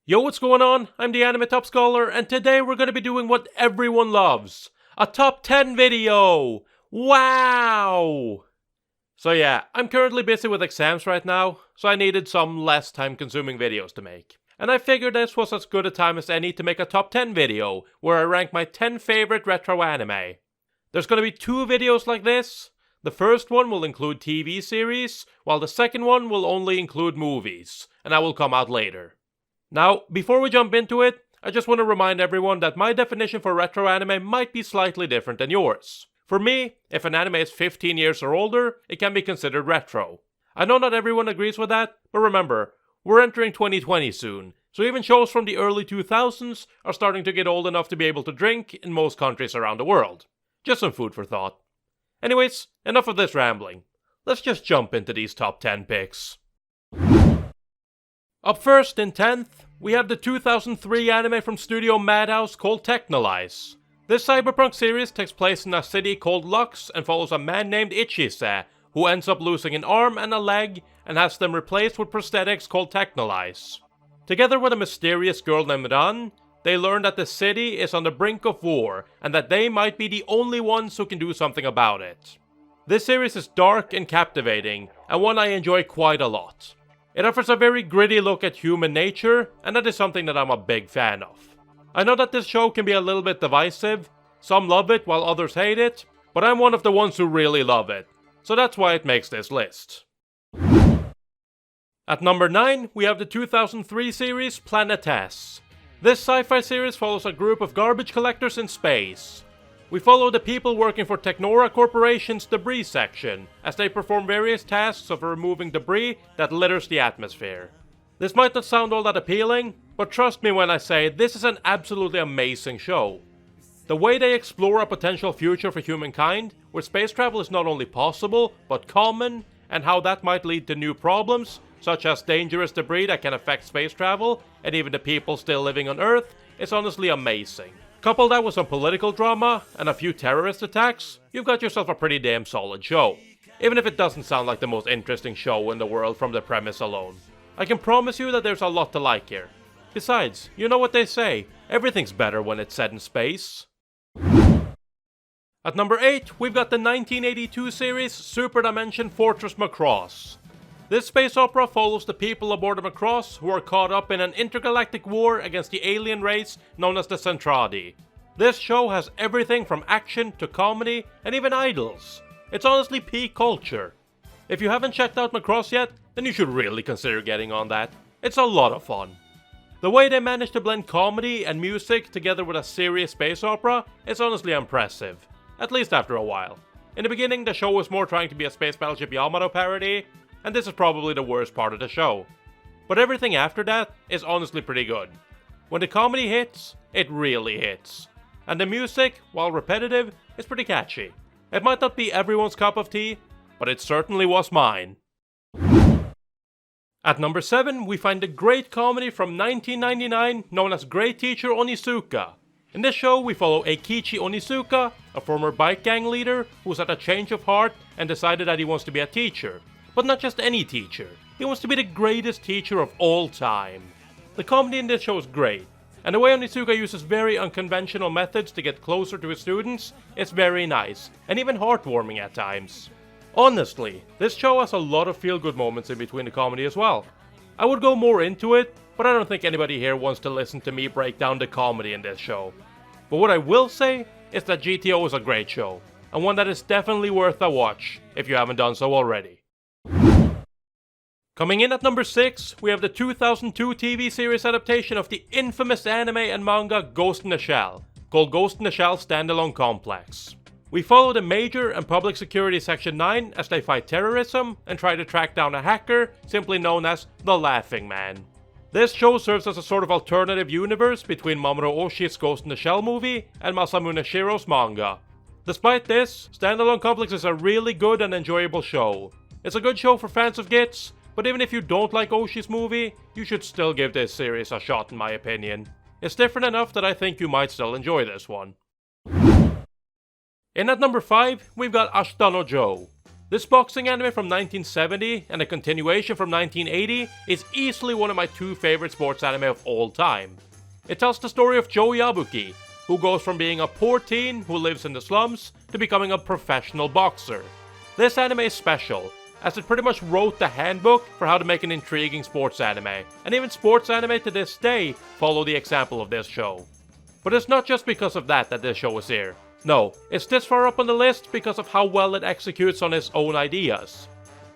Yo, what's going on? I'm the Anime Top Scholar, and today we're going to be doing what everyone loves. A top 10 video! Wow! So yeah, I'm currently busy with exams right now, so I needed some less time-consuming videos to make. And I figured this was as good a time as any to make a top 10 video, where I rank my 10 favorite retro anime. There's going to be 2 videos like this. The first one will include TV series, while the second one will only include movies, and that will come out later. Now, before we jump into it, I just want to remind everyone that my definition for retro anime might be slightly different than yours. For me, if an anime is 15 years or older, it can be considered retro. I know not everyone agrees with that, but remember, we're entering 2020 soon, so even shows from the early 2000s are starting to get old enough to be able to drink in most countries around the world. Just some food for thought. Anyways, enough of this rambling. Let's just jump into these top 10 picks. Up first, in 10th, we have the 2003 anime from Studio Madhouse called Tecna Lights. This cyberpunk series takes place in a city called Lux and follows a man named Ichise, who ends up losing an arm and a leg and has them replaced with prosthetics called Tecna Lights. Together with a mysterious girl named Ran, they learn that the city is on the brink of war and that they might be the only ones who can do something about it. This series is dark and captivating, and one I enjoy quite a lot. It offers a very gritty look at human nature, and that is something that I'm a big fan of. I know that this show can be a little bit divisive, some love it while others hate it, but I'm one of the ones who really love it, so that's why it makes this list. At number 9, we have the 2003 series Planetass. This sci-fi series follows a group of garbage collectors in space. We follow the people working for Technora Corporation's debris section, as they perform various tasks of removing debris that litters the atmosphere. This might not sound all that appealing, but trust me when I say this is an absolutely amazing show. The way they explore a potential future for humankind, where space travel is not only possible, but common, and how that might lead to new problems, such as dangerous debris that can affect space travel, and even the people still living on Earth, is honestly amazing. Couple that with some political drama and a few terrorist attacks, you've got yourself a pretty damn solid show. Even if it doesn't sound like the most interesting show in the world from the premise alone. I can promise you that there's a lot to like here. Besides, you know what they say, everything's better when it's set in space. At number 8, we've got the 1982 series Super Dimension Fortress Macross. This space opera follows the people aboard the Macross who are caught up in an intergalactic war against the alien race known as the Centradi. This show has everything from action to comedy and even idols. It's honestly peak culture. If you haven't checked out Macross yet, then you should really consider getting on that. It's a lot of fun. The way they manage to blend comedy and music together with a serious space opera is honestly impressive. At least after a while. In the beginning, the show was more trying to be a Space Battleship Yamato parody, and this is probably the worst part of the show. But everything after that is honestly pretty good. When the comedy hits, it really hits. And the music, while repetitive, is pretty catchy. It might not be everyone's cup of tea, but it certainly was mine. At number 7, we find the great comedy from 1999 known as Great Teacher Onizuka. In this show, we follow Eikichi Onizuka, a former bike gang leader who's had a change of heart and decided that he wants to be a teacher. But not just any teacher. He wants to be the greatest teacher of all time. The comedy in this show is great, and the way Onizuka uses very unconventional methods to get closer to his students is very nice, and even heartwarming at times. Honestly, this show has a lot of feel-good moments in between the comedy as well. I would go more into it, but I don't think anybody here wants to listen to me break down the comedy in this show. But what I will say is that GTO is a great show, and one that is definitely worth a watch if you haven't done so already. Coming in at number 6, we have the 2002 TV series adaptation of the infamous anime and manga Ghost in the Shell, called Ghost in the Shell Standalone Complex. We follow the Major and Public Security Section 9 as they fight terrorism and try to track down a hacker, simply known as the Laughing Man. This show serves as a sort of alternative universe between Mamoru Oshii's Ghost in the Shell movie and Masamune Shiro's manga. Despite this, Standalone Complex is a really good and enjoyable show. It's a good show for fans of GITS, but even if you don't like Oshii's movie, you should still give this series a shot in my opinion. It's different enough that I think you might still enjoy this one. In at number 5, we've got Hasta La Joe. This boxing anime from 1970 and a continuation from 1980 is easily one of my two favorite sports anime of all time. It tells the story of Joe Yabuki, who goes from being a poor teen who lives in the slums to becoming a professional boxer. This anime is special, as it pretty much wrote the handbook for how to make an intriguing sports anime, and even sports anime to this day follow the example of this show. But it's not just because of that this show is here. No, it's this far up on the list because of how well it executes on its own ideas.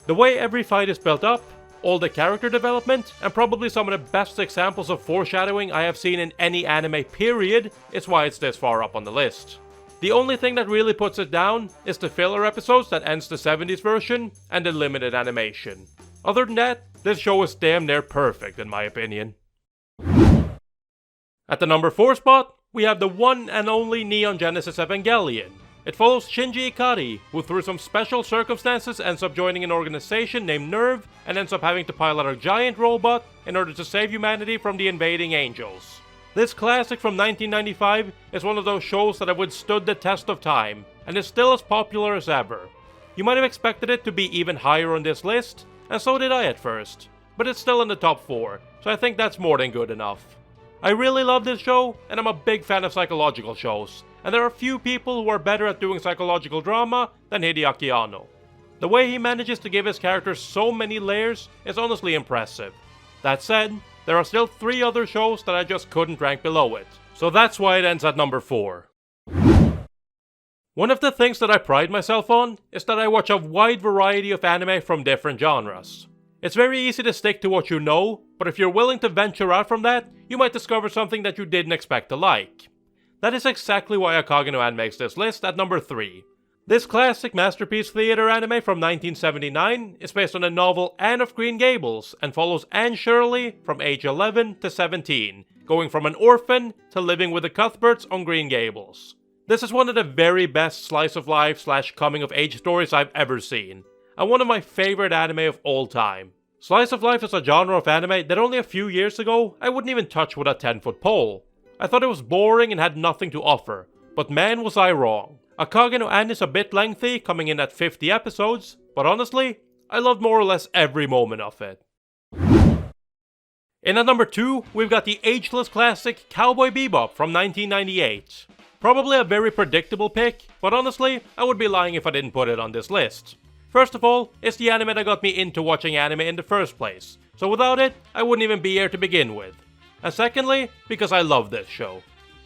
The way every fight is built up, all the character development, and probably some of the best examples of foreshadowing I have seen in any anime period is why it's this far up on the list. The only thing that really puts it down is the filler episodes that ends the 70s version and the limited animation. Other than that, this show is damn near perfect in my opinion. At the number 4 spot, we have the one and only Neon Genesis Evangelion. It follows Shinji Ikari, who through some special circumstances ends up joining an organization named Nerve and ends up having to pilot a giant robot in order to save humanity from the invading angels. This classic from 1995 is one of those shows that have withstood the test of time, and is still as popular as ever. You might have expected it to be even higher on this list, and so did I at first, but it's still in the top 4, so I think that's more than good enough. I really love this show, and I'm a big fan of psychological shows, and there are few people who are better at doing psychological drama than Hideaki Anno. The way he manages to give his characters so many layers is honestly impressive. That said, there are still 3 other shows that I just couldn't rank below it, so that's why it ends at number 4. One of the things that I pride myself on is that I watch a wide variety of anime from different genres. It's very easy to stick to what you know, but if you're willing to venture out from that, you might discover something that you didn't expect to like. That is exactly why Akage no Ann makes this list at number 3. This classic masterpiece theater anime from 1979 is based on the novel Anne of Green Gables and follows Anne Shirley from age 11 to 17, going from an orphan to living with the Cuthberts on Green Gables. This is one of the very best slice of life / coming of age stories I've ever seen, and one of my favorite anime of all time. Slice of life is a genre of anime that only a few years ago I wouldn't even touch with a 10-foot pole. I thought it was boring and had nothing to offer, but man was I wrong. Akage no Ann is a bit lengthy, coming in at 50 episodes, but honestly, I loved more or less every moment of it. In at number 2, we've got the ageless classic Cowboy Bebop from 1998. Probably a very predictable pick, but honestly, I would be lying if I didn't put it on this list. First of all, it's the anime that got me into watching anime in the first place, so without it, I wouldn't even be here to begin with. And secondly, because I love this show.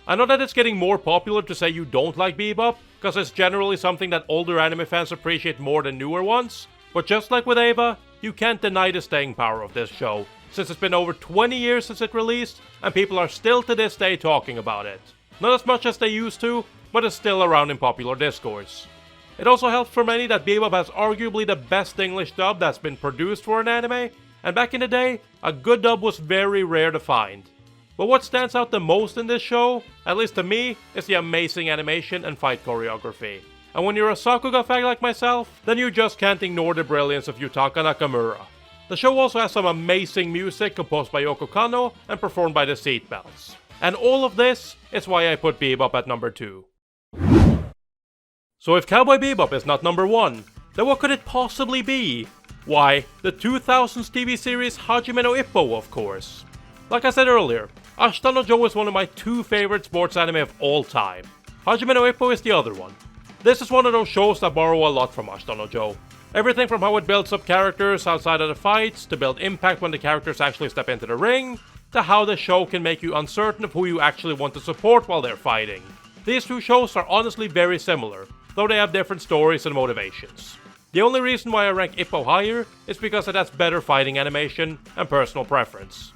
I know that it's getting more popular to say you don't like Bebop, because it's generally something that older anime fans appreciate more than newer ones, but just like with Eva, you can't deny the staying power of this show, since it's been over 20 years since it released, and people are still to this day talking about it. Not as much as they used to, but it's still around in popular discourse. It also helps for many that Bebop has arguably the best English dub that's been produced for an anime, and back in the day, a good dub was very rare to find. But what stands out the most in this show, at least to me, is the amazing animation and fight choreography. And when you're a Sakuga fan like myself, then you just can't ignore the brilliance of Yutaka Nakamura. The show also has some amazing music composed by Yoko Kanno and performed by the Seatbelts. And all of this is why I put Bebop at number 2. So if Cowboy Bebop is not number 1, then what could it possibly be? Why, the 2000s TV series Hajime no Ippo, of course. Like I said earlier, Hasta La Joe is one of my 2 favorite sports anime of all time. Hajime no Ippo is the other one. This is one of those shows that borrow a lot from Hasta La Joe. Everything from how it builds up characters outside of the fights, to build impact when the characters actually step into the ring, to how the show can make you uncertain of who you actually want to support while they're fighting. These 2 shows are honestly very similar, though they have different stories and motivations. The only reason why I rank Ippo higher is because it has better fighting animation and personal preference.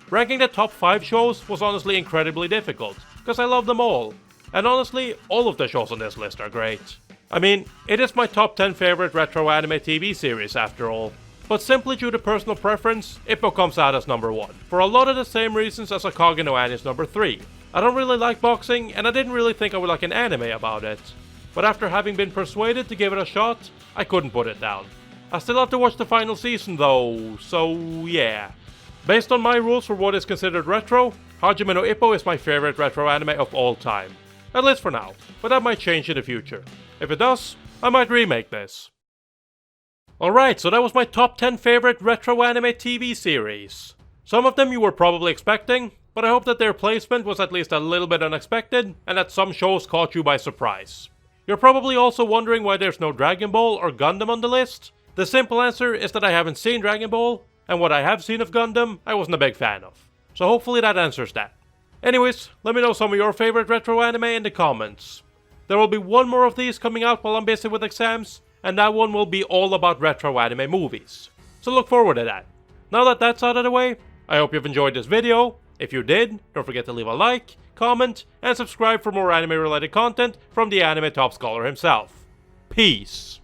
Ranking the top 5 shows was honestly incredibly difficult, because I love them all. And honestly, all of the shows on this list are great. I mean, it is my top 10 favorite retro anime TV series after all. But simply due to personal preference, Ippo comes out as number 1, for a lot of the same reasons as Akage no Ann is number 3. I don't really like boxing, and I didn't really think I would like an anime about it. But after having been persuaded to give it a shot, I couldn't put it down. I still have to watch the final season though, so yeah. Based on my rules for what is considered retro, Hajime no Ippo is my favorite retro anime of all time. At least for now, but that might change in the future. If it does, I might remake this. Alright, so that was my top 10 favorite retro anime TV series. Some of them you were probably expecting, but I hope that their placement was at least a little bit unexpected, and that some shows caught you by surprise. You're probably also wondering why there's no Dragon Ball or Gundam on the list. The simple answer is that I haven't seen Dragon Ball, and what I have seen of Gundam, I wasn't a big fan of. So hopefully that answers that. Anyways, let me know some of your favorite retro anime in the comments. There will be one more of these coming out while I'm busy with exams, and that one will be all about retro anime movies. So look forward to that. Now that that's out of the way, I hope you've enjoyed this video. If you did, don't forget to leave a like, comment, and subscribe for more anime related content from the anime top scholar himself. Peace!